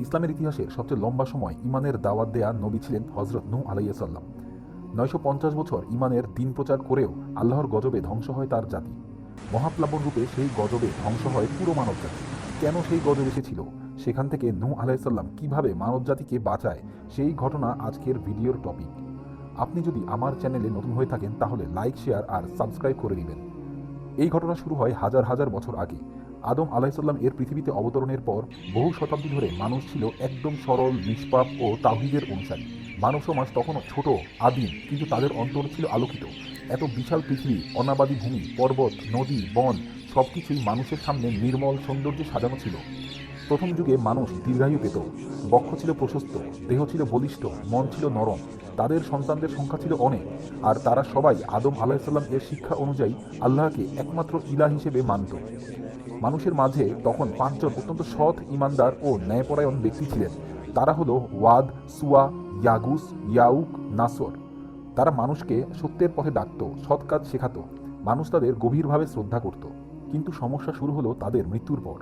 ইসলামের ইতিহাসের সবচেয়ে লম্বা সময় ইমানের দাওয়াত দেয়া নবী ছিলেন হযরত নূহ আলাইহিস সালাম। 950 বছর ইমানের দিন প্রচার করেও আল্লাহর গজবে ধ্বংস হয় তার জাতি। মহাপ্লাবন রূপে সেই গজবে ধ্বংস হয় পুরো মানব জাতি। কেন সেই গজব এসেছিল, সেখান থেকে নূহ আলাইহিস সালাম কিভাবে মানব জাতিকে বাঁচায়, সেই ঘটনা আজকের ভিডিওর টপিক। আপনি যদি আমার চ্যানেলে নতুন হয়ে থাকেন তাহলে লাইক, শেয়ার আর সাবস্ক্রাইব করে দিবেন। এই ঘটনা শুরু হয় হাজার হাজার বছর আগে। আদম আলাইহিসসালাম এর পৃথিবীতে অবতরণের পর বহু শতাব্দী ধরে মানুষ ছিল একদম সরল, নিষ্পাপ ও তাওহীদের অনুসারী। মানব সমাজ তখনও ছোট, আদিম, কিন্তু তাদের অন্তর ছিল আলোকিত। এত বিশাল পৃথিবী, অনাবাদী ভূমি, পর্বত, নদী, বন সবকিছুই মানুষের সামনে নির্মল সৌন্দর্যে সাজানো ছিল। প্রথম যুগে মানুষ দীর্ঘায়ু পেত। বক্ষ ছিল প্রশস্ত, দেহ ছিল বলিষ্ঠ, মন ছিল নরম। তাদের সন্তানদের সংখ্যা ছিল অনেক, আর তারা সবাই আদম আলাইহিসসালাম এর শিক্ষা অনুযায়ী আল্লাহকে একমাত্র ইলাহ হিসেবে মানত। মানুষের মাঝে তখন 5 জন অত্যন্ত সৎ, ইমানদার ও ন্যায়পরায়ণ ব্যক্তি ছিলেন। তারা হলো ওয়াদ, সুয়া, ইয়াগুস, ইয়াউক, নাসর। তারা মানুষকে সত্যের পথে ডাকত, সৎ কাজ শেখাত। মানুষ তাদের গভীরভাবে শ্রদ্ধা করত। কিন্তু সমস্যা শুরু হলো তাদের মৃত্যুর পর।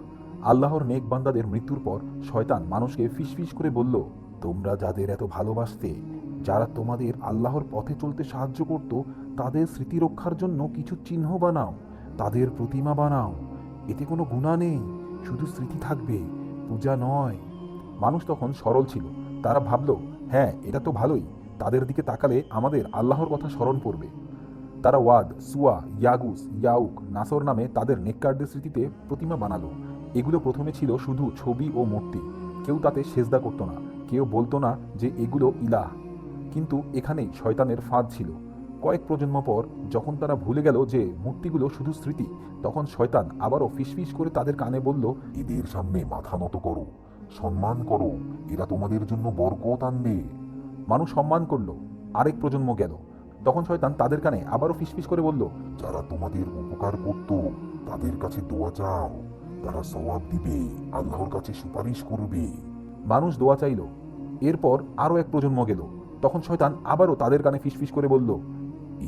আল্লাহর নেক বান্দাদের মৃত্যুর পর শয়তান মানুষকে ফিসফিস করে বলল, তোমরা যাদের এত ভালোবাসতে, যারা তোমাদের আল্লাহর পথে চলতে সাহায্য করত, তাদের স্মৃতি রক্ষার জন্য কিছু চিহ্ন বানাও, তাদের প্রতিমা বানাও। এতে কোনো গুনাহ নেই, শুধু স্মৃতি থাকবে, পূজা নয়। মানুষ তখন সরল ছিল। তারা ভাবল, হ্যাঁ, এটা তো ভালোই, তাদের দিকে তাকালে আমাদের আল্লাহর কথা স্মরণ পড়বে। তারা ওয়াদ, সুয়া, ইয়াগুস, ইয়াউক, নাসর নামে তাদের নেককারদের স্মৃতিতে প্রতিমা বানালো। এগুলো প্রথমে ছিল শুধু ছবি ও মূর্তি। কেউ তাতে সেজদা করতো না, কেউ বলতো না যে এগুলো ইলাহ। কিন্তু এখানেই শয়তানের ফাঁদ ছিল। কয়েক প্রজন্ম পর যখন তারা ভুলে গেল যে মূর্তিগুলো শুধু স্মৃতি, তখন শয়তান আবারও ফিসফিস করে তাদের কানে বলল, এদের সামনে মাথা নত করো, সম্মান করো, এরা তোমাদের জন্য বরকত আনবে। মানুষ সম্মান করলো। আরেক প্রজন্ম গেল, তখন শয়তান তাদের কানে আবারও ফিসফিস করে বলল, যারা তোমাদের উপকার করত তাদের কাছে দোয়া চাও, তারা সওয়াব দিবে, আল্লাহর কাছে সুপারিশ করবে। মানুষ দোয়া চাইল। এরপর আরও এক প্রজন্ম গেল, তখন শয়তান আবারও তাদের কানে ফিসফিস করে বলল,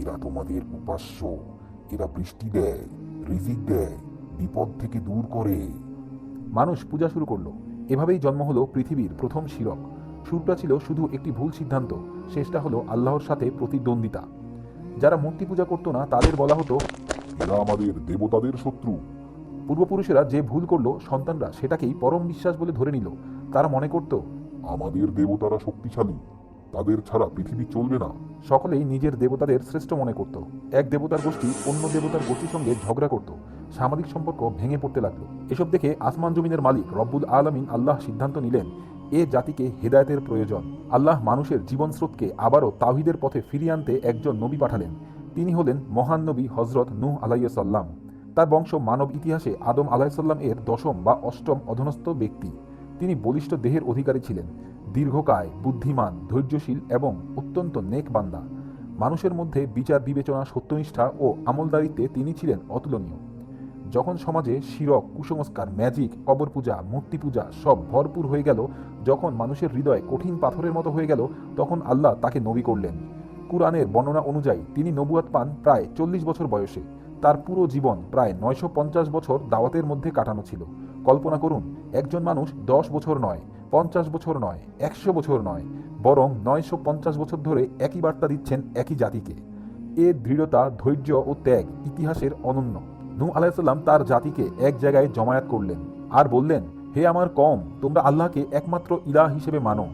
এরা তোমাদের উপাস্য, এরা বৃষ্টি দেয়, রিজিক দেয়, বিপদ থেকে দূর করে। মানুষ পূজা শুরু করলো। এভাবেই জন্ম হলো পৃথিবীর প্রথম শিরক। শুরুটা ছিল শুধু একটি ভুল সিদ্ধান্ত, শেষটা হলো আল্লাহর সাথে প্রতিদ্বন্দ্বিতা। যারা মূর্তি পূজা করতো না তাদের বলা হতো, এরা আমাদের দেবতাদের শত্রু। পূর্বপুরুষেরা যে ভুল করলো সন্তানরা সেটাকেই পরম বিশ্বাস বলে ধরে নিল। তারা মনে করত, আমাদের দেবতারা শক্তিশালী, তাদের ছাড়া পৃথিবী চলবে না। সকলেই নিজের দেবতাদের শ্রেষ্ঠ মনে করত। এক দেবতার গোষ্ঠী অন্য দেবতার গোষ্ঠীর সঙ্গে ঝগড়া করত। সামাজিক সম্পর্ক ভেঙে পড়তে লাগলো। এসব দেখে আসমান জমিনের মালিক রব্বুল আলামিন আল্লাহ সিদ্ধান্ত নিলেন, এ জাতিকে হেদায়েতের প্রয়োজন। আল্লাহ মানুষের জীবন স্রোতকে আবারও তাওহীদের পথে ফিরিয়ে আনতে একজন নবী পাঠালেন। তিনি হলেন মহান নবী হযরত নূহ আলাইহিস সালাম। তার বংশ মানব ইতিহাসে আদম আলাইহিস সালাম এর 10ম বা 8ম অধস্তন ব্যক্তি। তিনি বলিষ্ঠ দেহের অধিকারী ছিলেন, দীর্ঘকায়, বুদ্ধিমান, ধৈর্যশীল এবং অত্যন্ত নেক বান্দা। মানুষের মধ্যে বিচার বিবেচনা, সত্যনিষ্ঠা ও আমলদারিত্বে তিনি ছিলেন অতুলনীয়। যখন সমাজে শিরক, কুসংস্কার, ম্যাজিক, কবর পূজা, মূর্তি পূজা সব ভরপুর হয়ে গেল, যখন মানুষের হৃদয় কঠিন পাথরের মতো হয়ে গেল, তখন আল্লাহ তাকে নবী করলেন। কুরআনের বর্ণনা অনুযায়ী তিনি নবুয়াত পান প্রায় 40 বছর বয়সে। তার পুরো জীবন প্রায় 950 বছর দাওয়াতের মধ্যে কাটানো ছিল। কল্পনা করুন, একজন মানুষ 10 বছর নয়, 50 বছর নয়, 100 বছর নয়, বরং 950 বছর ধরে একই বার্তা দিচ্ছেন একই জাতিকে। এ দৃঢ়তা, ধৈর্য ও ত্যাগ ইতিহাসের অনন্য। নূহ আলাইহিস সালাম তার জাতিকে এক জায়গায় জমায়েত করলেন আর বললেন, হে আমার কওম, তোমরা আল্লাহকে একমাত্র ইলাহ হিসেবে মানো।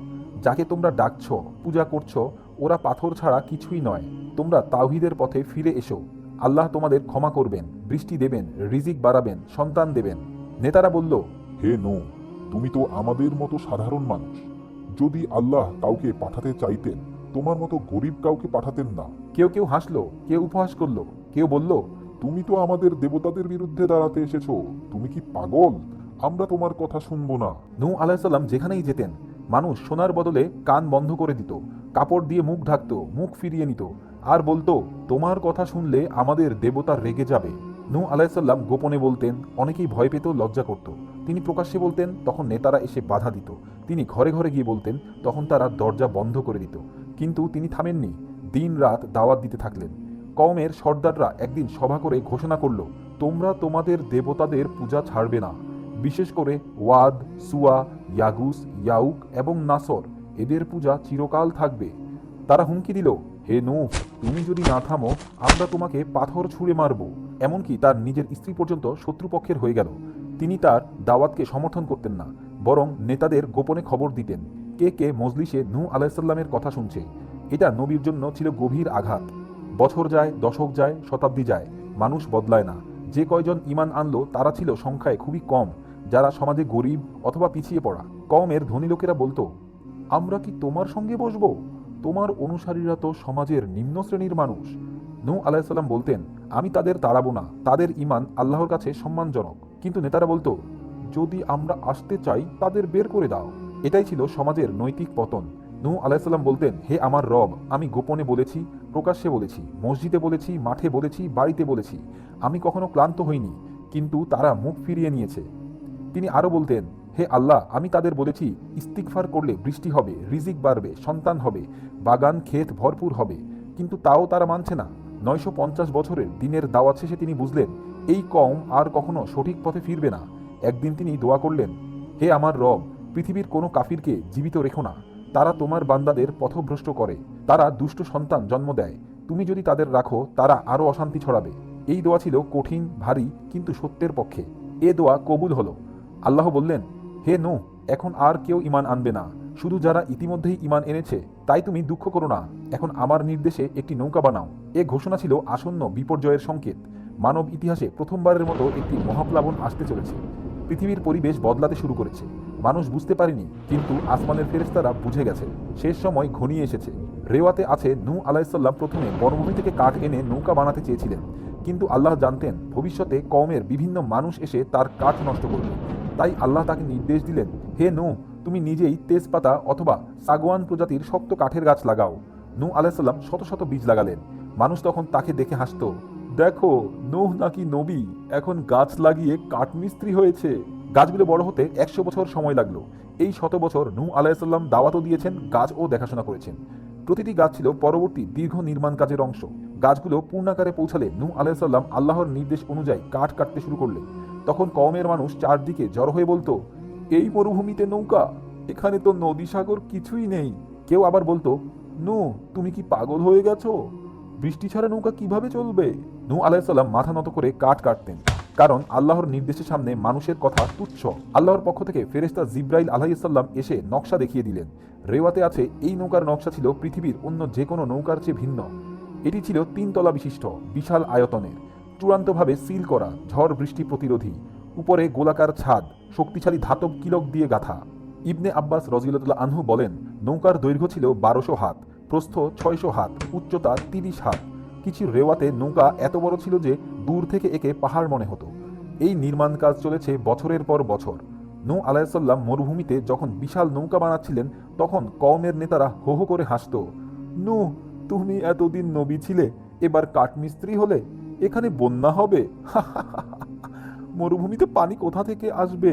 যাকে তোমরা ডাকছো, পূজা করছো, ওরা পাথর ছাড়া কিছুই নয়। তোমরা তাওহীদের পথে ফিরে এসো। আল্লাহ তোমাদের ক্ষমা করবেন, বৃষ্টি দেবেন, রিজিক বাড়াবেন, সন্তান দেবেন। নেতারা বলল, হে নূহ, তুমি তো আমাদের মতো সাধারণ মানুষ। যদি আল্লাহ কাউকে পাঠাতে চাইতেন, তোমার মতো গরিব কাউকে পাঠাতেন না। কেউ কেউ হাসলো, কেউ উপহাস করলো, কেউ বলল, তুমি তো আমাদের দেবতাদের বিরুদ্ধে দাঁড়াতে এসেছো, তুমি কি পাগল? আমরা তোমার কথা শুনবো না। নূহ আলাইহিস সালাম যেখানেই যেতেন, মানুষ সোনার বদলে কান বন্ধ করে দিত, কাপড় দিয়ে মুখ ঢাকতো, মুখ ফিরিয়ে নিত, আর বলতো, তোমার কথা শুনলে আমাদের দেবতা রেগে যাবে। নূহ আলাইহিস সালাম গোপনে বলতেন, অনেকেই ভয় পেত, লজ্জা করত। তিনি প্রকাশ্যে বলতেন, তখন নেতারা এসে বাধা দিত। তিনি ঘরে ঘরে গিয়ে বলতেন, তখন তারা দরজা বন্ধ করে দিত। কিন্তু তিনি থামেননি, দিন রাত দাওয়াত দিতে থাকলেন। কওমের সর্দাররা একদিন সভা করে ঘোষণা করল, তোমরা তোমাদের দেবতাদের পূজা ছাড়বে না। বিশেষ করে ওয়াদ, সুয়া, ইয়াগুস, ইয়াউক এবং নাসর, এদের পূজা চিরকাল থাকবে। তারা হুমকি দিল, হে নূহ, তুমি যদি না থামো আমরা তোমাকে পাথর ছুঁড়ে মারব। এমনকি তার নিজের স্ত্রী পর্যন্ত শত্রুপক্ষের হয়ে গেল। তিনি তার দাওয়াতকে সমর্থন করতেন না, বরং নেতাদের গোপনে খবর দিতেন কে কে মজলিসে নূহ আলাইহিসসালামের কথা শুনছে। এটা নবীর জন্য ছিল গভীর আঘাত। বছর যায়, দশক যায়, শতাব্দী যায়, মানুষ বদলায় না। যে কয়জন ঈমান আনলো তারা ছিল সংখ্যায় খুবই কম, যারা সমাজে গরিব অথবা পিছিয়ে পড়া। কওমের ধনী লোকেরা বলতো, আমরা কি তোমার সঙ্গে বসবো? তোমার অনুসারীরা তো সমাজের নিম্ন শ্রেণীর মানুষ। নূহ আলাইহিসসালাম বলতেন, আমি তাদের তাড়াবো না, তাদের ঈমান আল্লাহর কাছে সম্মানজনক। কিন্তু নেতারা বলতো, যদি আমরা আসতে চাই তাদের বের করে দাও। এটাই ছিল সমাজের নৈতিক পতন। নূহ আলাইহিসসালাম বলতেন, হে আমার রব, আমি গোপনে বলেছি, প্রকাশ্যে বলেছি, মসজিদে বলেছি, মাঠে বলেছি, বাড়িতে বলেছি, আমি কখনো ক্লান্ত হইনি, কিন্তু তারা মুখ ফিরিয়ে নিয়েছে। তিনি আরও বলতেন, হে আল্লাহ, আমি তাদের বলেছি ইস্তিগফার করলে বৃষ্টি হবে, রিজিক বাড়বে, সন্তান হবে, বাগান ক্ষেত ভরপুর হবে, কিন্তু তাও তারা মানছে না। 950 বছরের দিনের দাওয়াত শেষে তিনি বুঝলেন এই কওম আর কখনো সঠিক পথে ফিরবে না। একদিন তিনি দোয়া করলেন, হে আমার রব, পৃথিবীর কোনো কাফিরকে জীবিত রেখো না। তারা তোমার বান্দাদের পথভ্রষ্ট করে, তারা দুষ্ট সন্তান জন্ম দেয়। তুমি যদি তাদের রাখো তারা আরও অশান্তি ছড়াবে। এই দোয়া ছিল কঠিন, ভারী, কিন্তু সত্যের পক্ষে। এ দোয়া কবুল হলো। আল্লাহ বললেন, হে নূহ, এখন আর কেউ ঈমান আনবে না, শুধু যারা ইতিমধ্যেই ঈমান এনেছে। তাই তুমি দুঃখ করো না, এখন আমার নির্দেশে একটি নৌকা বানাও। এ ঘোষণা ছিল আসন্ন বিপর্যয়ের সংকেত। মানব ইতিহাসে প্রথমবারের মতো একটি মহাপ্লাবন আসতে চলেছে। পৃথিবীর পরিবেশ বদলাতে শুরু করেছে। মানুষ বুঝতে পারেনি, কিন্তু আসমানের ফেরেশতারা বুঝে গেছে শেষ সময় ঘনিয়ে এসেছে। রেওয়াতে আছে, নূহ আলাইহিসসালাম প্রথমে বনভূমি থেকে কাঠ এনে নৌকা বানাতে চেয়েছিলেন, কিন্তু আল্লাহ জানতেন ভবিষ্যতে কওমের বিভিন্ন মানুষ এসে তার কাঠ নষ্ট করবে। তাই আল্লাহ তাকে নির্দেশ দিলেন, হে নূহ, তুমি নিজেই তেজপাতা অথবা সাগওয়ান প্রজাতির শক্ত কাঠের গাছ লাগাও। নূহ আলাইহিসসালাম শত শত বীজ লাগালেন। মানুষ তখন তাকে দেখে হাসত, দেখো, নূহ নাকি নবী, এখন গাছ লাগিয়ে কাঠমিস্ত্রি হয়েছে। গাছগুলো বড় হতে 100 বছর সময় লাগলো। এই 100 বছর নূহ আলাইহিসসালাম দাওয়াতও দিয়েছেন, গাছও দেখাশোনা করেছেন। প্রতিটি গাছ ছিল পরবর্তী দীর্ঘ নির্মাণ কাজের অংশ। গাছগুলো পূর্ণাকারে পৌঁছালে নূহ আলাইহিসসালাম আল্লাহর নির্দেশ অনুযায়ী কাঠ কাটতে শুরু করলেন। তখন কওমের মানুষ চারদিকে জড়ো হয়ে বলতো, এই মরুভূমিতে নৌকা, এখানে তো নদী সাগর কিছুই নেই। কেউ আবার বলতো, নূহ, তুমি কি পাগল হয়ে গেছো? বৃষ্টি ছাড়া নৌকা কিভাবে চলবে? নূহ আলাইহিসসালাম মাথা নত করে কাঠ কাটতেন, কারণ আল্লাহর নির্দেশের সামনে মানুষের কথা তুচ্ছ। আল্লাহর পক্ষ থেকে ফেরেশতা জিব্রাইল আলাইহিসসালাম এসে নকশা দেখিয়ে দিলেন। রেওয়াতে আছে, এই নৌকার নকশা ছিল পৃথিবীর অন্য যে কোনো নৌকার চেয়ে ভিন্ন। এটি ছিল 3 তলা বিশিষ্ট, বিশাল আয়তনের, চূড়ান্তভাবে সিল করা, ঝড় বৃষ্টি প্রতিরোধী। উপরে গোলাকার ছাদ, শক্তিশালী ধাতব কিলক দিয়ে গাঁথা। ইবনে আব্বাস রাদিয়াল্লাহু আনহু বলেন, নৌকার দৈর্ঘ্য ছিল 1200 হাত, প্রস্থ 600 হাত, উচ্চতা 30 হাত। কিছু রেওয়াতে নৌকা এত বড় ছিল যে দূর থেকে একে পাহাড় মনে হতো। এই নির্মাণ কাজ চলেছে বছরের পর বছর। নূহ আলাইহিসসালাম মরুভূমিতে যখন বিশাল নৌকা বানাচ্ছিলেন, তখন কওমের নেতারা হো হো করে হাসত, নূহ, তুমি এতদিন নবী ছিলে, এবার কাঠমিস্ত্রি হলে, এখানে বন্যা হবে। মরুভূমিতে পানি কোথা থেকে আসবে?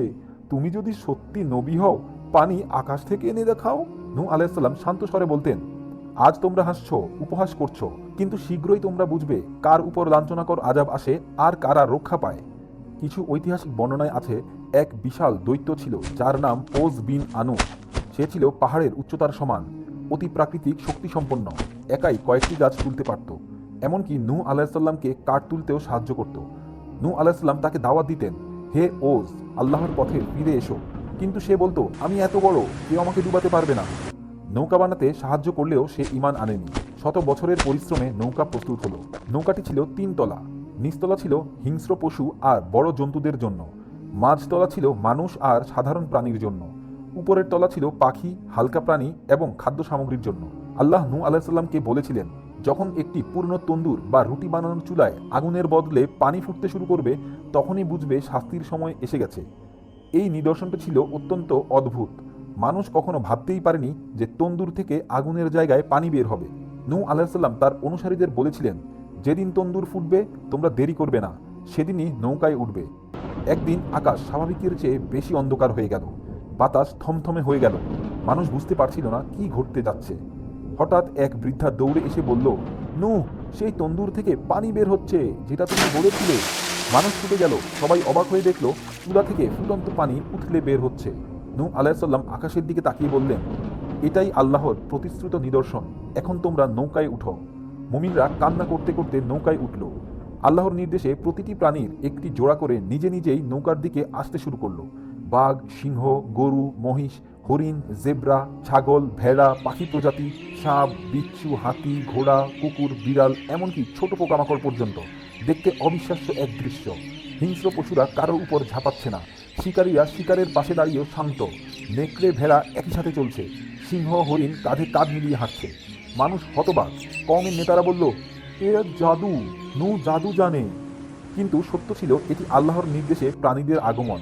তুমি যদি সত্যি নবী হও, পানি আকাশ থেকে এনে দেখাও। নূহ আলাইহিসসালাম শান্ত স্বরে বলতেন, আজ তোমরা হাসছো, উপহাস করছো, কিন্তু শীঘ্রই তোমরা বুঝবে কার উপর লাঞ্ছনাকর আযাব আসে আর কারা রক্ষা পায়। কিছু ঐতিহাসিক বর্ণনায় আছে, এক বিশাল দৈত্য ছিল যার নাম ওজ বিন আনু। সে ছিল পাহাড়ের উচ্চতার সমান, অতি প্রাকৃতিক শক্তি সম্পন্ন, একাই কয়েকটি গাছ তুলতে পারত। এমনকি নূহ আলাইহিসসালামকে কাঠ তুলতেও সাহায্য করত। নূহ আলাইহিসসালাম তাকে দাওয়াত দিতেন, হে ওজ, আল্লাহর পথে ফিরে এসো। কিন্তু সে বলতো, আমি এত বড়, কেউ আমাকে ডুবাতে পারবে না। নৌকা বানাতে সাহায্য করলেও সে ঈমান আনেনি। 100 বছরের পরিশ্রমে নৌকা প্রস্তুত হলো। নৌকাটি ছিল 3 তলা। নিচতলা ছিল হিংস্র পশু আর বড় জন্তুদের জন্য, মাঝতলা ছিল মানুষ আর সাধারণ প্রাণীর জন্য, উপরের তলা ছিল পাখি, হালকা প্রাণী এবং খাদ্য সামগ্রীর জন্য। আল্লাহ নূহ আলাইহিসসালামকে বলেছিলেন, যখন একটি পূর্ণ তন্দুর বা রুটি বানানোর চুলায় আগুনের বদলে পানি ফুটতে শুরু করবে, তখনই বুঝবে শাস্তির সময় এসে গেছে। এই নিদর্শনটি ছিল অত্যন্ত অদ্ভুত। মানুষ কখনো ভাবতেই পারেনি যে তন্দুর থেকে আগুনের জায়গায় পানি বের হবে। নূহ আলাইহিসসালাম তার অনুসারীদের বলেছিলেন, যেদিন তন্দুর ফুটবে তোমরা দেরি করবে না, সেদিনই নৌকায় উঠবে। একদিন আকাশ স্বাভাবিকের চেয়ে বেশি অন্ধকার হয়ে গেল, বাতাস থমথমে হয়ে গেল। মানুষ বুঝতে পারছিল না কি ঘটতে যাচ্ছে। হঠাৎ এক বৃদ্ধা দৌড়ে এসে বলল, নূহ, সেই তন্দুর থেকে পানি বের হচ্ছে, যেটা তুমি বলেছিলে। মানুষ ছুটে গেল, সবাই অবাক হয়ে দেখলো চুলা থেকে ফুটন্ত পানি উথলে বের হচ্ছে। নূহ আলাইহিসসালাম আকাশের দিকে তাকিয়ে বললেন, এটাই আল্লাহর প্রতিশ্রুত নিদর্শন, এখন তোমরা নৌকায় উঠো। মুমিনরা কান্না করতে করতে নৌকায় উঠল। আল্লাহর নির্দেশে প্রতিটি প্রাণীর একটি জোড়া করে নিজে নিজেই নৌকার দিকে আসতে শুরু করলো। বাঘ, সিংহ, গরু, মহিষ, হরিণ, জেব্রা, ছাগল, ভেড়া, পাখি প্রজাতি, সাপ, বিচ্ছু, হাতি, ঘোড়া, কুকুর, বিড়াল, এমনকি ছোট পোকামাকড় পর্যন্ত। দেখতে অবিশ্বাস্য এক দৃশ্য। হিংস্র পশুরা কারোর উপর ঝাঁপাচ্ছে না, শিকারীরা শিকারের পাশে দাঁড়িয়েও শান্ত। নেকড়ে, ভেড়া একই সাথে চলছে, সিংহ, হরিণ কাঁধে কাঁধ মিলিয়ে হাঁটছে। মানুষ হতবাক। কওমের নেতারা বলল, এরা জাদু, নূহ জাদু জানে। কিন্তু সত্য ছিল এটি আল্লাহর নির্দেশে প্রাণীদের আগমন।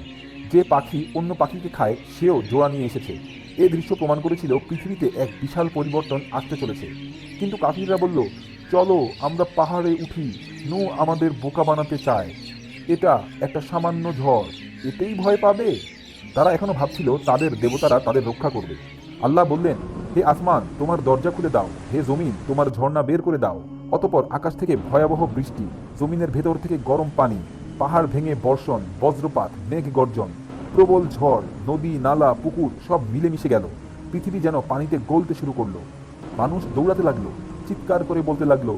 যে পাখি অন্য পাখিকে খায় সেও জোড়া নিয়ে এসেছে। এই দৃশ্য প্রমাণ করেছিল পৃথিবীতে এক বিশাল পরিবর্তন আসতে চলেছে। কিন্তু কাফিররা বলল, চলো আমরা পাহাড়ে উঠি, নূহ আমাদের বোকা বানাতে চায়। এটা একটা সামান্য ঝড়, এতেই ভয় পাবে। তারা এখনো ভাবছিল তাদের দেবতারা তাদের রক্ষা করবে। আল্লাহ বললেন, হে আসমান তোমার দরজা খুলে দাও, হে জমিন তোমার ঝর্ণা বের করে দাও। অতঃপর আকাশ থেকে ভয়াবহ বৃষ্টি, জমিনের ভেতর থেকে গরম পানি, পাহাড় ভেঙে বর্ষণ, বজ্রপাত, মেঘ গর্জন, প্রবল ঝড়, নদী, নালা, পুকুর সব মিলেমিশে গেল। পৃথিবী যেন পানিতে গলতে শুরু করলো। মানুষ দৌড়াতে লাগলো, চিৎকার করে বলতে লাগলো,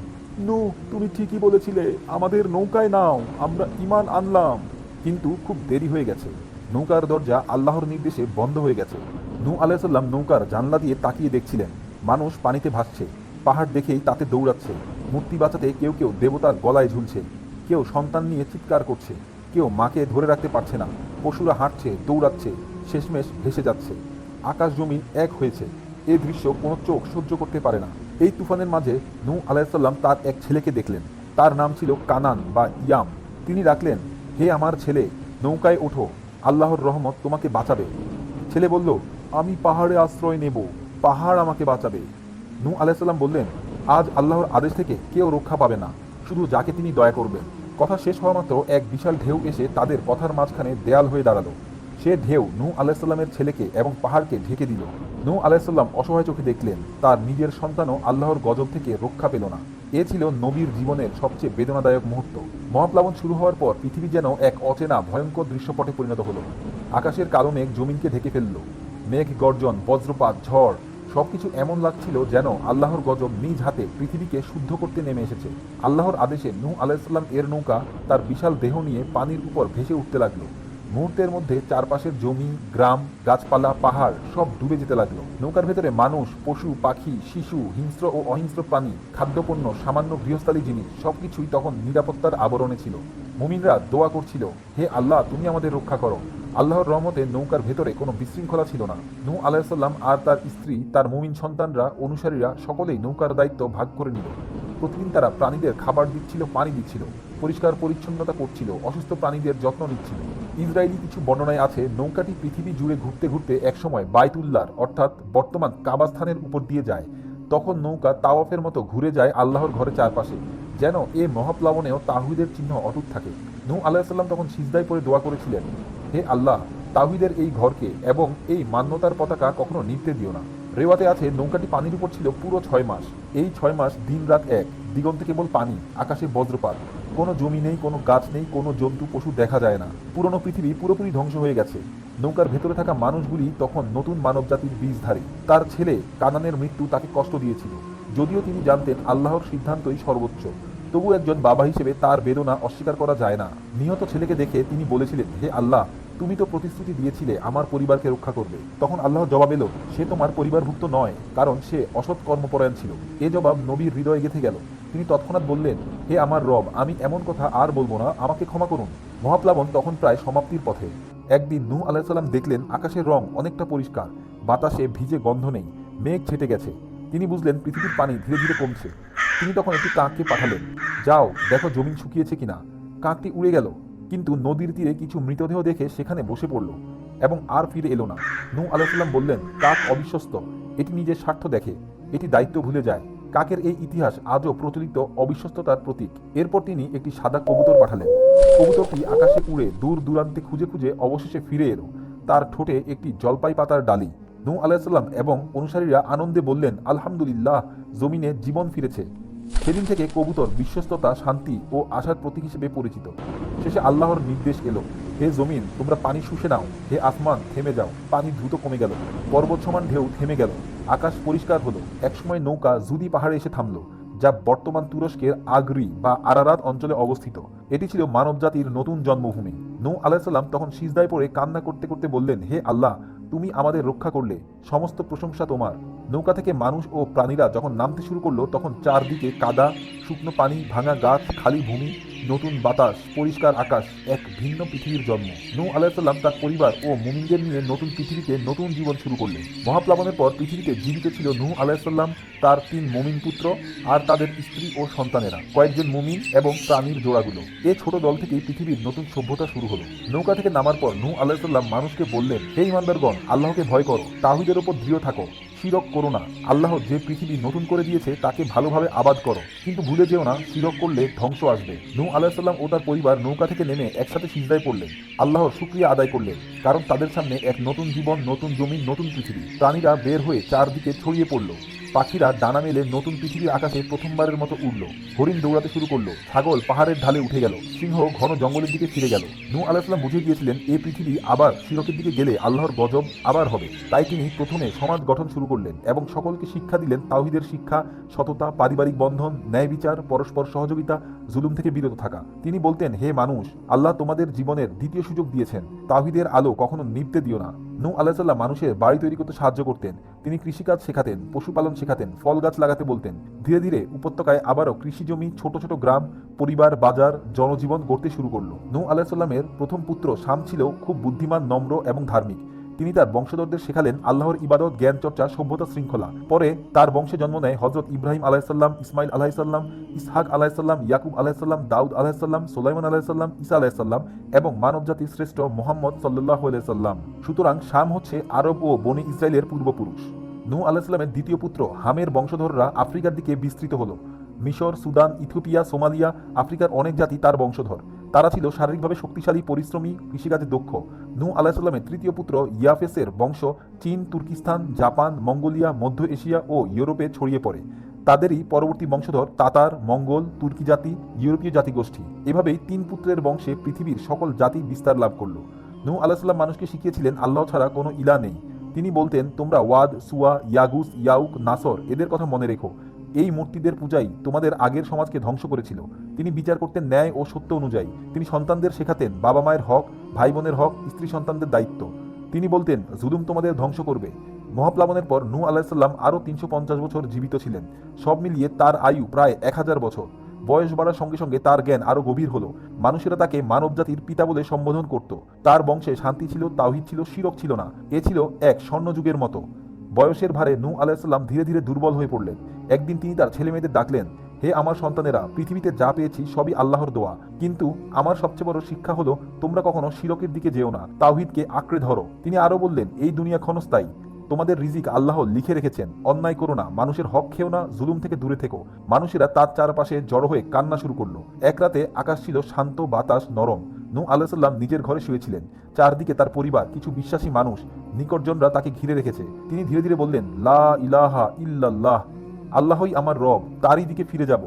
নূহ তুমি ঠিকই বলেছিলে, আমাদের নৌকায় নাও, আমরা ঈমান আনলাম। কিন্তু খুব দেরি হয়ে গেছে। নৌকার দরজা আল্লাহর নির্দেশে বন্ধ হয়ে গেছে। নূহ আলাইহিসসালাম নৌকার জানলা দিয়ে তাকিয়ে দেখছিলেন, মানুষ পানিতে ভাসছে, পাহাড় দেখেই তাতে দৌড়াচ্ছে। মূর্তি বাঁচাতে কেউ কেউ দেবতার গলায় ঝুলছে, কেউ সন্তান নিয়ে চিৎকার করছে, কেউ মাকে ধরে রাখতে পারছে না। পশুরা হাঁটছে, দৌড়াচ্ছে, শেষমেশ ভেসে যাচ্ছে। আকাশ জমিন এক হয়েছে। এই দৃশ্য কোনো চোখ সহ্য করতে পারে না। এই তুফানের মাঝে নূহ আলাইহিসসালাম তার এক ছেলেকে দেখলেন। তার নাম ছিল কানান বা ইয়াম। তিনি ডাকলেন, হে আমার ছেলে, নৌকায় ওঠো, আল্লাহর রহমত তোমাকে বাঁচাবে। ছেলে বলল, আমি পাহাড়ে আশ্রয় নেব, পাহাড় আমাকে বাঁচাবে। নূহ আলাইহিসসালাম বললেন, আজ আল্লাহর আদেশ থেকে কেউ রক্ষা পাবে না, শুধু যাকে তিনি দয়া করবেন। কথা শেষ হওয়া মাত্র এক বিশাল ঢেউ এসে তাদের কথার মাঝখানে দেয়াল হয়ে দাঁড়ালো। সে ঢেউ নূহ আলাইহিসসালামের ছেলেকে এবং পাহাড়কে ঢেকে দিল। নূহ আলাইহিসসালাম অসহায় চোখে দেখলেন তার নিজের সন্তানও আল্লাহর গজব থেকে রক্ষা পেল না। এ ছিল নবীর জীবনের সবচেয়ে বেদনাদায়ক মুহূর্ত। মহাপ্লাবন শুরু হওয়ার পর পৃথিবী যেন এক অচেনা ভয়ঙ্কর দৃশ্যপটে পরিণত হলো। আকাশের কালো মেঘ জমিনকে ঢেকে ফেলল। মেঘ গর্জন, বজ্রপাত, ঝড় সবকিছু এমন লাগছিল যেন আল্লাহর গজব নিজ হাতে পৃথিবীকে শুদ্ধ করতে নেমে এসেছে। আল্লাহর আদেশে নূহ আলাইহিসসালাম এর নৌকা তার বিশাল দেহ নিয়ে পানির উপর ভেসে উঠতে লাগলো। মুহূর্তের মধ্যে চারপাশের জমি, গ্রাম, গাছপালা, পাহাড় সব ডুবে যেতে লাগলো। নৌকার ভেতরে মানুষ, পশু, পাখি, শিশু, হিংস্র ও অহিংস্র প্রাণী, খাদ্যপণ্য, সামান্য গৃহস্থালী জিনিস সবকিছুই তখন নিরাপত্তার আবরণে ছিল। মুমিনরা দোয়া করছিল, হে আল্লাহ তুমি আমাদের রক্ষা করো। আল্লাহর রহমতে নৌকার ভেতরে কোনো বিশৃঙ্খলা ছিল না। নূহ আলাইহিসসালাম আর তার স্ত্রী, তার মুমিন সন্তানরা, অনুসারীরা সকলেই নৌকার দায়িত্ব ভাগ করে নিল। প্রতিদিন তারা প্রাণীদের খাবার দিচ্ছিল, পানি দিচ্ছিল, পরিষ্কার পরিচ্ছন্নতা করছিল, অসুস্থ প্রাণীদের যত্ন নিচ্ছিল। ইসরায়েলি কিছু বর্ণনায় আছে নৌকাটি পৃথিবী জুড়ে ঘুরতে ঘুরতে একসময় বাইতুল্লাহর অর্থাৎ বর্তমান কাবা স্থানের উপর দিয়ে যায়। তখন নৌকা তাওয়াফের মতো ঘুরে যায় আল্লাহর ঘরের চারপাশে, যেন এ মহাপ্লাবনেও তাওহীদের চিহ্ন অটুট থাকে। নূহ আলাইহিসসালাম তখন সিজদায় পড়ে দোয়া করেছিলেন, হে আল্লাহ, তাওহীদের এই ঘরকে এবং এই মান্যতার পতাকা কখনো নিভতে দিও না। রেওয়াতে আছে নৌকাটি পানির উপর ছিল পুরো 6 মাস। এই 6 মাস দিন রাত এক, দিগন্তে কেবল পানি, আকাশে বজ্রপাত, কোনো জমি নেই, কোনো গাছ নেই, কোনো জন্তু পশু দেখা যায় না। পুরনো পৃথিবী পুরোপুরি ধ্বংস হয়ে গেছে। নৌকার ভেতরে থাকা মানুষগুলি তখন নতুন মানবজাতির বীজধারী। তার ছেলে কানানের মৃত্যু তাকে কষ্ট দিয়েছিল। যদিও তিনি জানতেন আল্লাহর সিদ্ধান্তই সর্বোচ্চ, তবু একজন বাবা হিসেবে তার বেদনা অস্বীকার করা যায় না। নিহত ছেলেকে দেখে তিনি বলেছিলেন, হে আল্লাহ, তুমি তো প্রতিশ্রুতি দিয়েছিলে আমার পরিবারকে রক্ষা করবে। তখন আল্লাহর জবাব এলো, সে তোমার পরিবারভুক্ত নয়, কারণ সে অসৎ কর্মপরায়ণ ছিল। এ জবাব নবীর হৃদয়ে গেঁথে গেল। তিনি তৎক্ষণাৎ বললেন, হে আমার রব, আমি এমন কথা আর বলবো না, আমাকে ক্ষমা করুন। মহাপ্লাবন তখন প্রায় সমাপ্তির পথে। একদিন নূহ আলাইহিসসালাম দেখলেন আকাশের রং অনেকটা পরিষ্কার, বাতাসে ভিজে গন্ধ নেই, মেঘ ছেটে গেছে। তিনি বুঝলেন পৃথিবীর পানি ধীরে ধীরে কমছে। তিনি তখন একটি কাককে পাঠালেন, যাও দেখো জমিন শুকিয়েছে কিনা। কাকটি উড়ে গেল, কিন্তু নদীর তীরে কিছু মৃতদেহ দেখে সেখানে বসে পড়ল এবং আর ফিরে এলো না। নূহ আলাইহিসসালাম বললেন, কাক অবিশ্বস্ত, এটি নিজের স্বার্থ দেখে, এটি দায়িত্ব ভুলে যায়। কাকের এই ইতিহাস আজও প্রচলিত অবিশ্বস্ততার প্রতীক। এরপর তিনি একটি সাদা কবুতর পাঠালেন। কবুতরটি আকাশে উড়ে দূর দূরান্তে খুঁজে খুঁজে অবশেষে ফিরে এলো। তার ঠোঁটে একটি জলপাই পাতার ডালি। নূহ আলাইহিসসালাম এবং অনুসারীরা আনন্দে বললেন, আলহামদুলিল্লাহ, জমিনে জীবন ফিরেছে। সেদিন থেকে কবুতর বিশ্বস্ততা, শান্তি ও আশার প্রতীক হিসেবে পরিচিত। শেষে আল্লাহর নির্দেশ এলো, হে জমিন তোমরা পানি শুষে নাও, হে আসমান থেমে যাও। পানি দ্রুত কমে গেল, পর্বত সমান ঢেউ থেমে গেল, আকাশ পরিষ্কার হলো। একসময় নৌকা জুদি পাহাড়ে এসে থামলো, যা বর্তমান তুরস্কের আগ্রি বা আরারাত অঞ্চলে অবস্থিত। এটি ছিল মানবজাতির নতুন জন্মভূমি। নূহ আলাইহিসসালাম তখন সিজদায় পড়ে কান্না করতে করতে বললেন, হে আল্লাহ, তুমি আমাদের রক্ষা করলে, সমস্ত প্রশংসা তোমার। নৌকা থেকে মানুষ ও প্রাণীরা যখন নামতে শুরু করলো, তখন চারদিকে কাদা, শুকনো পানি, ভাঙা গাছ, খালি ভূমি, নতুন বাতাস, পরিষ্কার আকাশ, এক ভিন্ন পৃথিবীর জন্ম। নূহ আলাইহিসসালাম তার পরিবার ও মুমিনদের নিয়ে নতুন পৃথিবীতে নতুন জীবন শুরু করলেন। মহাপ্লাবনের পর পৃথিবীতে জীবিত ছিল নূহ আলাইহিসসালাম, তার 3 মুমিন পুত্র আর তাদের স্ত্রী ও সন্তানেরা, কয়েকজন মুমিন এবং প্রাণীর জোড়াগুলো। এ ছোট দল থেকেই পৃথিবীর নতুন সভ্যতা শুরু হলো। নৌকা থেকে নামার পর নূহ আলাইহিসসালাম মানুষকে বললেন, হে ঈমানদারগণ, আল্লাহকে ভয় করো, তাওহীদের উপর দৃঢ় থাকো, শিরক করো না। আল্লাহ যে পৃথিবী নতুন করে দিয়েছে তাকে ভালোভাবে আবাদ করো, কিন্তু ভুলে যেও না শিরক করলে ধ্বংস আসবে। নূহ আলাইহিসসালাম ও তার পরিবার নৌকা থেকে নেমে একসাথে সিজদায় পড়লেন, আল্লাহর শুকরিয়া আদায় করলেন, কারণ তাদের সামনে এক নতুন জীবন, নতুন জমি, নতুন পৃথিবী। প্রাণীরা বের হয়ে চারদিকে ছড়িয়ে পড়ল, পাখিরা ডানা মেলে নতুন পৃথিবীর আকাশে প্রথমবারের মতো উড়ল, হরিণ দৌড়াতে শুরু করলো, ছাগল পাহাড়ের ঢালে উঠে গেল, সিংহ ঘন জঙ্গলের দিকে ফিরে গেল। নূহ আলাইহিসসালাম বুঝিয়ে দিয়েছিলেন এই পৃথিবী আবার শিরকের দিকে গেলে আল্লাহর গজব আবার হবে। তাই তিনি প্রথমে সমাজ গঠন শুরু করলেন এবং সকলকে শিক্ষা দিলেন তাওহীদের শিক্ষা, সততা, পারিবারিক বন্ধন, ন্যায় বিচার, পরস্পর সহযোগিতা, জুলুম থেকে বিরত থাকা। তিনি বলতেন, হে মানুষ, আল্লাহ তোমাদের জীবনের দ্বিতীয় সুযোগ দিয়েছেন, তাওহীদের আলো কখনো নিভতে দিও না। নূহ আলাইহিসসালাম মানুষের বাড়ি তৈরি করতে সাহায্য করতেন, তিনি কৃষিকাজ শেখাতেন, পশুপালন শেখাতেন, ফল গাছ লাগাতে বলতেন। ধীরে ধীরে উপত্যকায় আবারও কৃষিজমি, ছোট ছোট গ্রাম, পরিবার, বাজার, জনজীবন গড়তে শুরু করলো। নূহ আলাইহিসসালামের প্রথম পুত্র শাম ছিল খুব বুদ্ধিমান, নম্র এবং ধার্মিক। তিনি তার বংশধরদের শেখালেন আল্লাহর ইবাদত, জ্ঞান চর্চা, সভ্যতা, শৃঙ্খলা। পরে তার বংশে জন্ম নেয় হযরত ইব্রাহিম আলাইহিসসালাম, ইসমাইল আলাইহিসসালাম, ইসহাক আলাইহিসসালাম, ইয়াকুব আলাইহিসসালাম, দাউদ আলাইহিসসালাম, সুলাইমান আলাইহিসসালাম, ঈসা আলাইহিসসালাম এবং মানবজাতির শ্রেষ্ঠ মুহাম্মদ সাল্লাল্লাহু আলাইহি সাল্লাম। সুতরাং শাম হচ্ছে আরব ও বনি ইসরায়েলের পূর্বপুরুষ। নূহ আলাইহিসসালামের দ্বিতীয় পুত্র হামের বংশধররা আফ্রিকার দিকে বিস্তৃত হলো। মিশর, সুদান, ইথিওপিয়া, সোমালিয়া, আফ্রিকার অনেক জাতি তার বংশধর। তারা ছিল শারীরিকভাবে শক্তিশালী, পরিশ্রমী, কৃষিকাজে দক্ষ। নূহ আলাইহিসসালামের তৃতীয় পুত্র ইয়াফেসের বংশ চীন, তুর্কিস্তান, জাপান, মঙ্গোলিয়া, মধ্য এশিয়া ও ইউরোপে ছড়িয়ে পড়ে। তাদেরই পরবর্তী বংশধর তাতার, মঙ্গল, তুর্কি জাতি, ইউরোপীয় জাতিগোষ্ঠী। এভাবেই 3 পুত্রের বংশে পৃথিবীর সকল জাতি বিস্তার লাভ করল। নূহ আলাইহিসসালাম মানুষকে শিখিয়েছিলেন আল্লাহ ছাড়া কোনো ইলা নেই। তিনি বলতেন, তোমরা ওয়াদ, সুয়া, ইয়াগুস, ইয়াউক, নাসর এদের কথা মনে রেখো। এই মূর্তিদের পূজাই তোমাদের আগের সমাজকে ধ্বংস করেছিল। তিনি বিচার করতেন ন্যায় ও সত্য অনুযায়ী। তিনি সন্তানদের শেখাতেন বাবা মায়ের হক, ভাই বোনের হক, স্ত্রী সন্তানদের দায়িত্ব। তিনি বলতেন, জুলুম তোমাদের ধ্বংস করবে। মহাপ্লাবনের পর নূহ আলাইহিসসালাম আরও 350 বছর জীবিত ছিলেন। সব মিলিয়ে তার আয়ু প্রায় 1000 বছর। বয়স বাড়ার সঙ্গে সঙ্গে তার জ্ঞান আরও গভীর হলো। মানুষেরা তাকে মানবজাতির পিতা বলে সম্বোধন করত। তার বংশে শান্তি ছিল, তাওহীদ ছিল, শিরক ছিল না। এ ছিল এক স্বর্ণযুগের মতো। বয়সের ভারে নূহ আলাইহিসসালাম ধীরে ধীরে দুর্বল হয়ে পড়লেন। একদিন তিনি তার ছেলেমেয়েদের ডাকলেন, হে আমার সন্তানেরা, পৃথিবীতে যা পেয়েছি সবই আল্লাহর দোয়া, কিন্তু আমার সবচেয়ে বড় শিক্ষা হলো তোমরা কখনো শিরকের দিকে যেও না, তাওহীদকে আঁকড়ে ধরো। তিনি আরও বললেন, এই দুনিয়া ক্ষণস্থায়ী, তোমাদের রিজিক আল্লাহ লিখে রেখেছেন, অন্যায় করো না, মানুষের হক খেও না, জুলুম থেকে দূরে থেকো। মানুষেরা তার চারপাশে জড়ো হয়ে কান্না শুরু করলো। এক রাতে আকাশ ছিল শান্ত, বাতাস নরম। নূহ আলাইহিসসালাম নিজের ঘরে শুয়েছিলেন। চারদিকে তার পরিবার, কিছু বিশ্বাসী মানুষ, নিকটজনরা তাকে ঘিরে রেখেছে। তিনি ধীরে ধীরে বললেন, লা ইলাহা ইল্লাল্লাহ, আল্লাহই আমার রব, তারই দিকে ফিরে যাব।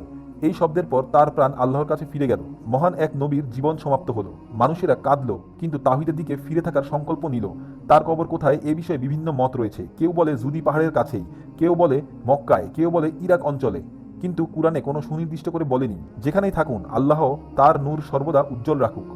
এই শব্দের পর তার প্রাণ আল্লাহর কাছে ফিরে গেল। মহান এক নবীর জীবন সমাপ্ত হলো। মানুষেরা কাঁদল, কিন্তু তাওহীদের দিকে ফিরে থাকার সংকল্প নিল। তার কবর কোথায় এ বিষয়ে বিভিন্ন মত রয়েছে। কেউ বলে জুদি পাহাড়ের কাছেই, কেউ বলে মক্কায়, কেউ বলে ইরাক অঞ্চলে। কিন্তু কুরআনে কোনো সুনির্দিষ্ট করে বলেনি। যেখানেই থাকুন, আল্লাহ তার নূর সর্বদা উজ্জ্বল রাখুক।